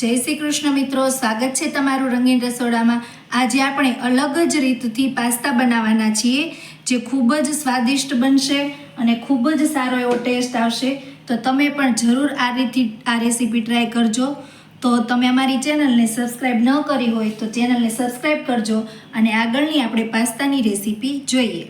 જય શ્રી કૃષ્ણ મિત્રો, સ્વાગત છે તમારું રંગીન રસોડામાં। આજે આપણે અલગ જ રીતથી પાસ્તા બનાવવાના છીએ, જે ખૂબ જ સ્વાદિષ્ટ બનશે અને ખૂબ જ સારો એવો ટેસ્ટ આવશે। તો તમે પણ જરૂર આ રેસીપી ટ્રાય કરજો। તો તમે અમારી ચેનલને સબસ્ક્રાઈબ ન કરી હોય તો ચેનલને સબસ્ક્રાઈબ કરજો અને આગળની આપણે પાસ્તાની રેસીપી જોઈએ।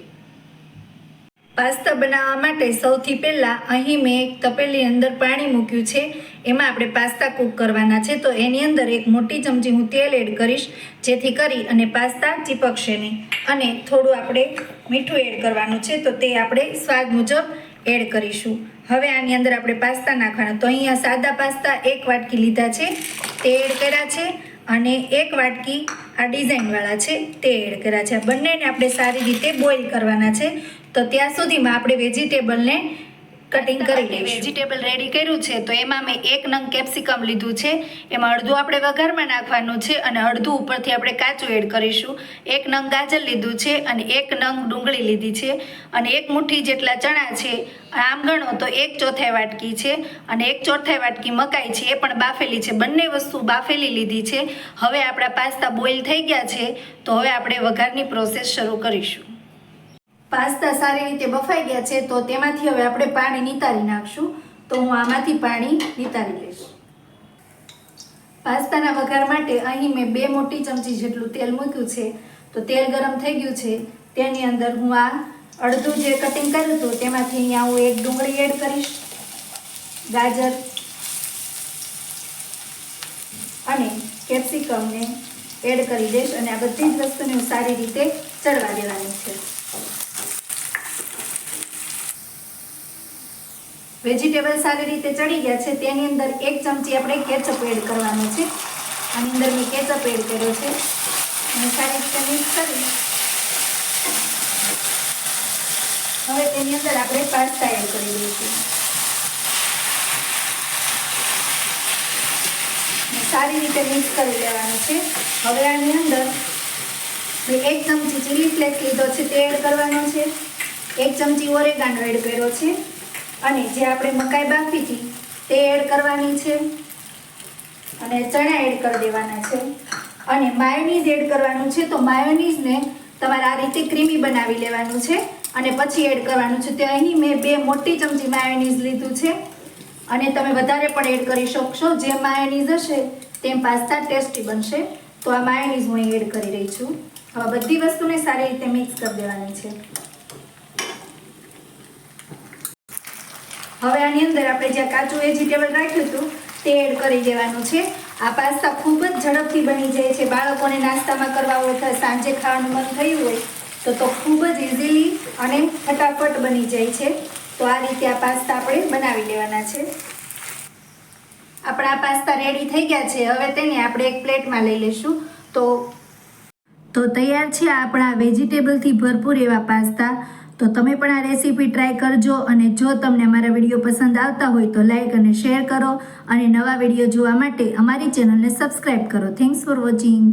પાસ્તા બનાવવા માટે સૌથી પહેલાં અહીં મેં એક તપેલી અંદર પાણી મૂક્યું છે, એમાં આપણે પાસ્તા કૂક કરવાના છે। તો એની અંદર એક મોટી ચમચી હું તેલ એડ કરીશ, જેથી કરી અને પાસ્તા ચીપકશે નહીં। અને થોડું આપણે મીઠું એડ કરવાનું છે, તો તે આપણે સ્વાદ મુજબ એડ કરીશું। હવે આની અંદર આપણે પાસ્તા નાખવાના। તો અહીંયા સાદા પાસ્તા 1 વાટકી લીધા છે, તે એડ કર્યા છે, અને 1 વાટકી આ ડિઝાઇનવાળા છે તે એડ કર્યા છે। આ બંનેને આપણે સારી રીતે બોઇલ કરવાના છે। તો ત્યાં સુધીમાં આપણે વેજીટેબલને કટિંગ કરી લઈશું। વેજીટેબલ રેડી કર્યું છે, તો એમાં મેં 1 નંગ કેપ્સિકમ લીધું છે, એમાં અડધું આપણે વઘારમાં નાખવાનું છે અને અડધું ઉપરથી આપણે કાચું એડ કરીશું। 1 નંગ ગાજર લીધું છે અને 1 નંગ ડુંગળી લીધી છે, અને 1 મુઠ્ઠી જેટલા ચણા છે। આમ ગણો તો 1/4 વાટકી છે, અને 1/4 વાટકી મકાઈ છે, એ પણ બાફેલી છે। બંને વસ્તુ બાફેલી લીધી છે। હવે આપણા પાસ્તા બોઇલ થઈ ગયા છે, તો હવે આપણે વઘારની પ્રોસેસ શરૂ કરીશું। પાસ્તા સારી રીતે બફાઈ ગયા છે, તો તેમાંથી હવે આપણે પાણી નિતારી નાખશું। તો હું આમાંથી પાણી નિતારી લઈશ। પાસ્તાના વઘાર માટે અહીં મેં 2 મોટી ચમચી જેટલું તેલ મૂક્યું છે। તો તેલ ગરમ થઈ ગયું છે, તેની અંદર હું આ અડધું જે કટિંગ કર્યું હતું તેમાંથી અહીંયા હું 1 ડુંગળી એડ કરીશ, ગાજર અને કેપ્સિકમને એડ કરી દઈશ, અને આ બધી જ વસ્તુને હું સારી રીતે ચડવા દેવાની છે। વેજીટેબલ સારી રીતે ચડી ગયા છે, તેની અંદર 1 ચમચી આપણે કેચઅપ એડ કરવાનો છે। આની અંદર મેં કેચઅપ એડ કર્યો છે, અને સારી રીતે મિક્સ કરી હવે તેની અંદર આપણે પાસ્તા એડ કરી દઈશું। સારી રીતે મિક્સ કરી લેવાનું છે। હવે આની અંદર મેં 1 ચમચી ચીલી ફ્લેક્સ લીધો છે, તે એડ કરવાનો છે, 1 ચમચી ઓરેગાનો એડ કર્યો છે, અને જે આપણે મકાઈ બાફી હતી તે એડ કરવાની છે, અને ચણા એડ કરી દેવાના છે, અને માયોનીઝ એડ કરવાનું છે। તો માયોનીઝને તમારે આ રીતે ક્રીમી બનાવી લેવાનું છે અને પછી એડ કરવાનું છે। તો અહીં મેં 2 મોટી ચમચી માયોનીઝ લીધું છે, અને તમે વધારે પણ એડ કરી શકશો। જે માયોનીઝ હશે તેમ પાસ્તા ટેસ્ટી બનશે। તો આ માયોનીઝ હું અહીં એડ કરી રહી છું। હવે બધી વસ્તુને સારી રીતે મિક્સ કરી દેવાની છે। હવે આની અંદર આપણે જ્યાં કાચું વેજીટેબલ રાખ્યું હતું તે એડ કરી દેવાનું છે। આ પાસ્તા ખૂબ જ ઝડપથી બની જાય છે। બાળકોને નાસ્તામાં કરવા હોય અથવા સાંજે ખાવાનું મન થયું હોય તો ખૂબ જ ઇઝીલી અને ફટાફટ બની જાય છે। તો આ રીતે આ પાસ્તા આપણે બનાવી લેવાના છે। આપણા પાસ્તા રેડી થઈ ગયા છે, હવે તેને આપણે એક પ્લેટમાં લઈ લઈશું। તો તૈયાર છે આપણા વેજીટેબલથી ભરપૂર એવા પાસ્તા। તો તમે પણ આ રેસીપી ટ્રાય કરજો, અને જો તમને અમારા વિડીયો પસંદ આવતા હોય તો લાઈક અને શેર કરો, અને નવા વિડીયો જોવા માટે અમારી ચેનલને સબસ્ક્રાઈબ કરો। Thanks for watching.